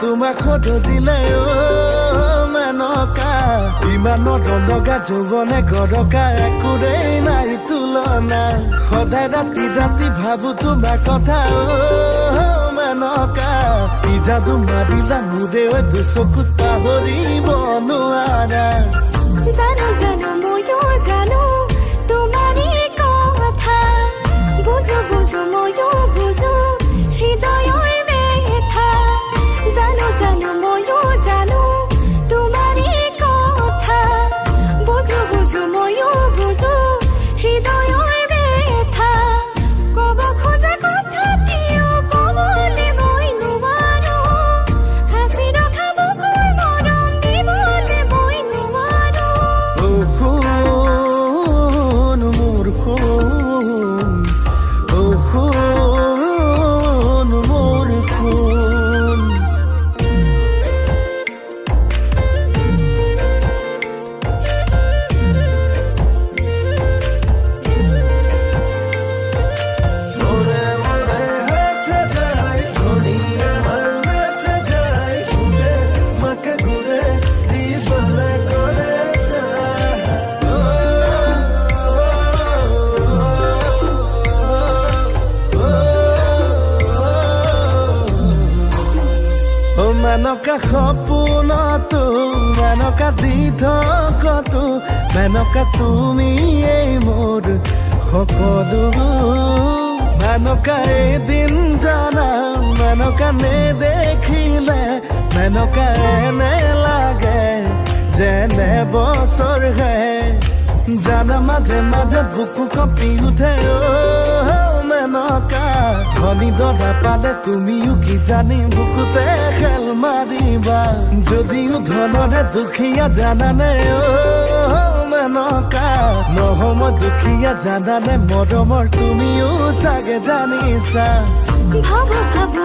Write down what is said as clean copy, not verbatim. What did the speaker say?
তোমাক সদিলে মেনকা ইমানৰ দলগা যৌৱনে গৰকা একোৰেই নাই তুলনা সদায় ৰাতি ৰাতি ভাবো তোমাৰ কথা মেনকা ই যাদু মাৰিলা মোৰে দুচকুত পাহৰিব নোৱাৰা জানো জানো ময়ো জানো তোমাৰে কথা বুজো বুজো ময়ো বুজো হৃদয়ৰ ব্যথা জানো জানো ময়ো জানো তোমাৰে কথা বুজো বুজো ময়ো বুজো হৃদয়ৰ ব্যথা কব খোজা কথা কিয় কবলৈ মই নোৱাৰো হাসি ৰখা বুকুৰ মৰম দিবলৈ মই নোৱাৰো সোণ মোৰ সোণ সোণ মোৰ সোণ মনে মনে হেঁটে যাই ঘড়িয়ে হেঁটে যাই ঘুরে মাকে ঘুরে দিবলে করে মেনকা সপোনতো মেনকা দি থকতো মেনকা তুমি এই মোৰ সকলো মেনকা এদিন জানা মেনকা নেদেখিলে মেনকা এনে লাগে যেনে বছৰ হে জানা মাজে মাজে বুকু কঁপি উঠে মেনকা ধনী দৰা পালে তুমিও কি জানি বুকুতে খেল মাৰিবা যদিও ধনৰে দুখীয়া জানানে মেনকা নহম দুখীয়া জানানে মৰমৰ তুমিও চাগে জানিছা ভাবো ভাবো